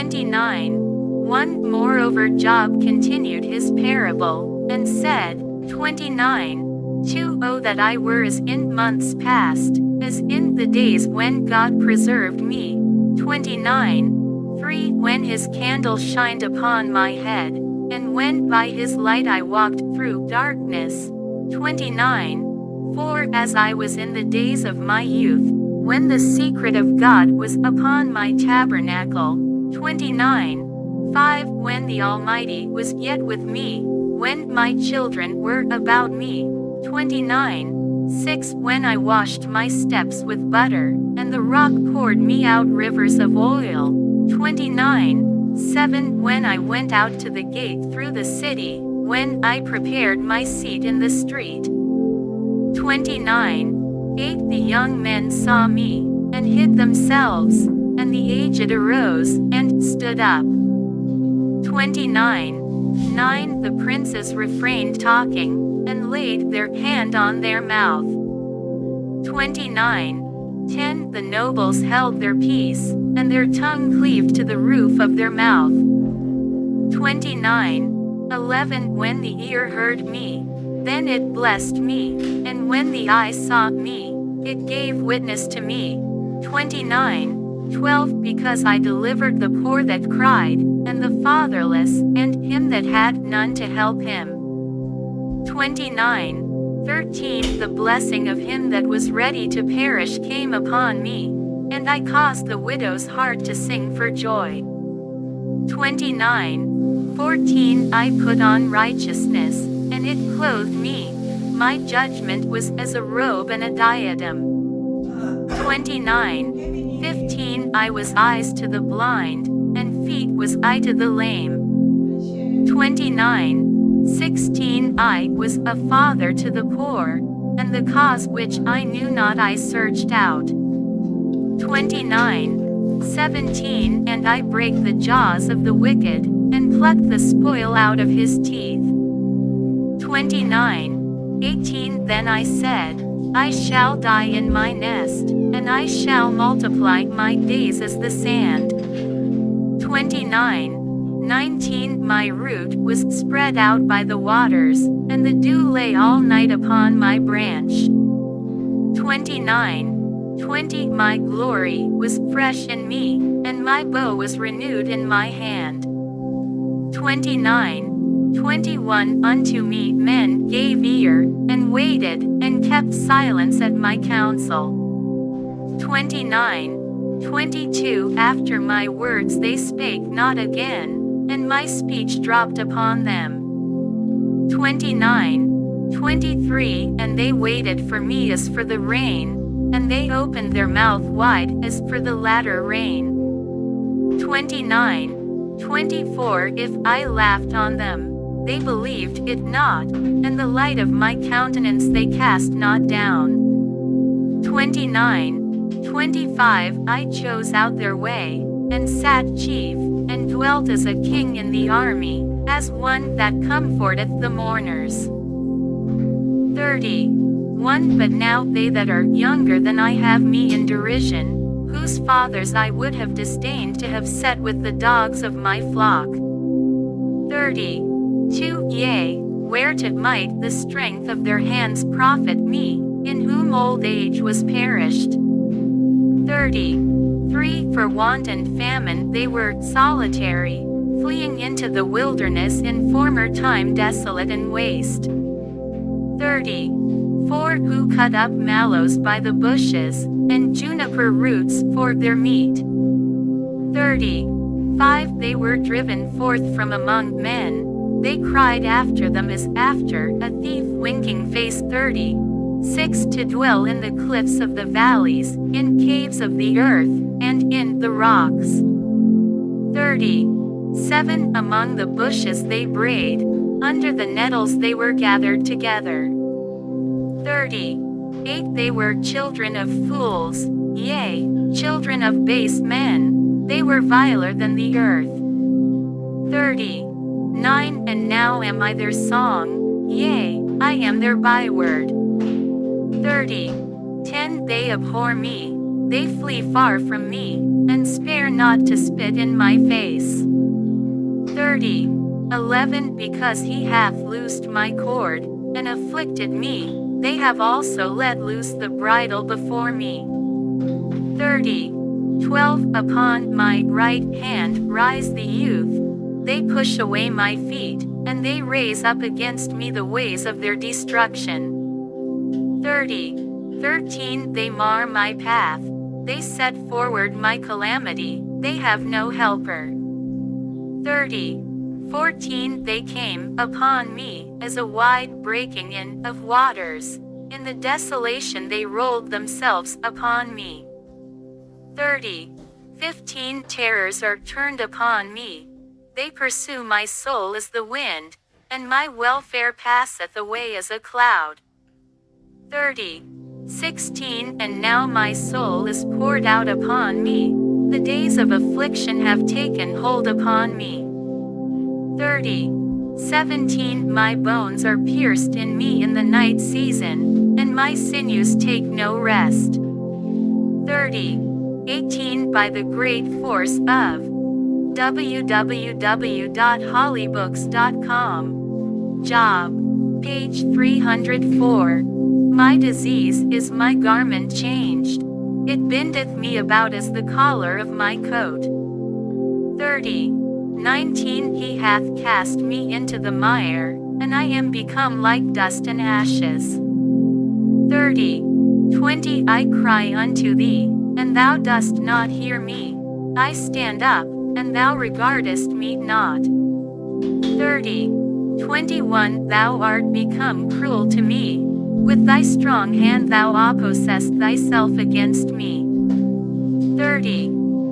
29. 1. Moreover Job continued his parable, and said, 29. 2. Oh that I were as in months past, as in the days when God preserved me. 29. 3. When his candle shined upon my head, and when by his light I walked through darkness. 29. 4. As I was in the days of my youth, when the secret of God was upon my tabernacle. 29. 5. When the Almighty was yet with me, when my children were about me. 29. 6. When I washed my steps with butter, and the rock poured me out rivers of oil. 29. 7. When I went out to the gate through the city, when I prepared my seat in the street. 29. 8. The young men saw me, and hid themselves, and the aged arose, and stood up. 29. 9. The princes refrained talking, and laid their hand on their mouth. 29. 10. The nobles held their peace, and their tongue cleaved to the roof of their mouth. 29. 11. When the ear heard me, then it blessed me, and when the eye saw me, it gave witness to me. 29. 12. Because I delivered the poor that cried, and the fatherless, and him that had none to help him. 29. 13. The blessing of him that was ready to perish came upon me, and I caused the widow's heart to sing for joy. 29. 14. I put on righteousness, and it clothed me. My judgment was as a robe and a diadem. 29. 15. I was eyes to the blind, and feet was I to the lame. 29. 16. I was a father to the poor, and the cause which I knew not I searched out. 29. 17. And I brake the jaws of the wicked, and plucked the spoil out of his teeth. 29. 18. Then I said, I shall die in my nest, and I shall multiply my days as the sand. 29. 19. My root was spread out by the waters, and the dew lay all night upon my branch. 29. 20. My glory was fresh in me, and my bow was renewed in my hand. 29. 21. Unto me men gave ear, and waited, and kept silence at my counsel. 29. 22. After my words they spake not again, and my speech dropped upon them. 29. 23. And they waited for me as for the rain, and they opened their mouth wide as for the latter rain. 29. 24. If I laughed on them, they believed it not, and the light of my countenance they cast not down. 29. 25. I chose out their way, and sat chief, and dwelt as a king in the army, as one that comforteth the mourners. 30. 1. But now they that are younger than I have me in derision, whose fathers I would have disdained to have set with the dogs of my flock. 30. 2. Yea, whereto might the strength of their hands profit me, in whom old age was perished. 30. 3. For want and famine they were solitary, fleeing into the wilderness in former time desolate and waste. 30. 4. Who cut up mallows by the bushes, and juniper roots for their meat. 30. 5. They were driven forth from among men, they cried after them as after a thief winking face. 30. 6. To dwell in the cliffs of the valleys, in caves of the earth, and in the rocks. 30. 7. Among the bushes they brayed, under the nettles they were gathered together. 30. 8. They were children of fools, yea, children of base men, they were viler than the earth. 30. 9. And now am I their song, yea, I am their byword. 30. 10. They abhor me, they flee far from me, and spare not to spit in my face. 30. 11 Because he hath loosed my cord, and afflicted me, they have also let loose the bridle before me. 30. 12 Upon my right hand rise the youth, they push away my feet, and they raise up against me the ways of their destruction. 30. 13 They mar my path, they set forward my calamity, they have no helper. 30. 14 They came upon me as a wide breaking in of waters, in the desolation they rolled themselves upon me. 30. 15 Terrors are turned upon me, they pursue my soul as the wind, and my welfare passeth away as a cloud. 30. 16 And now my soul is poured out upon me, the days of affliction have taken hold upon me. 30. 17 My bones are pierced in me in the night season, and my sinews take no rest. 30. 18 By the great force of www.hollybooks.com. Job. Page 304. My disease is my garment changed. It bindeth me about as the collar of my coat. 30. 19 He hath cast me into the mire, and I am become like dust and ashes. 30. 20 I cry unto thee, and thou dost not hear me. I stand up, and thou regardest me not. 30. 21 Thou art become cruel to me. With thy strong hand thou opposest thyself against me. 30.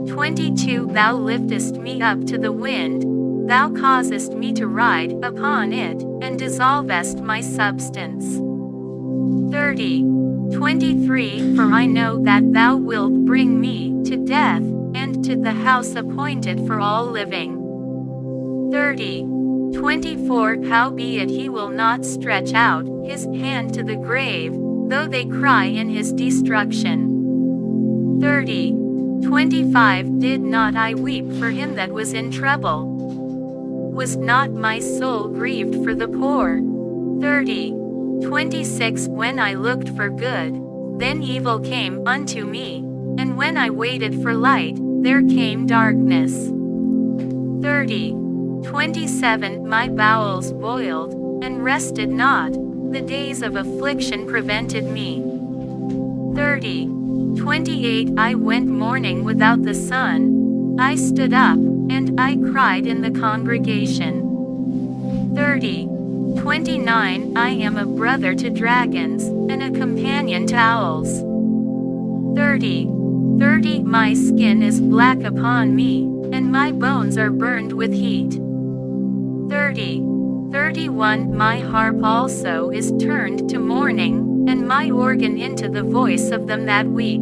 22 Thou liftest me up to the wind, thou causest me to ride upon it, and dissolvest my substance. 30. 23 For I know that thou wilt bring me to death, and to the house appointed for all living. 30. 24 Howbeit he will not stretch out his hand to the grave, though they cry in his destruction. 30. 25 Did not I weep for him that was in trouble? Was not my soul grieved for the poor? 30. 26 When I looked for good, then evil came unto me, and when I waited for light, there came darkness. 30. 27 My bowels boiled, and rested not, the days of affliction prevented me. 30. 28 I went mourning without the sun, I stood up, and I cried in the congregation. 30. 29 I am a brother to dragons, and a companion to owls. 30. 30 My skin is black upon me, and my bones are burned with heat. 30. 31 My harp also is turned to mourning, and my organ into the voice of them that weep.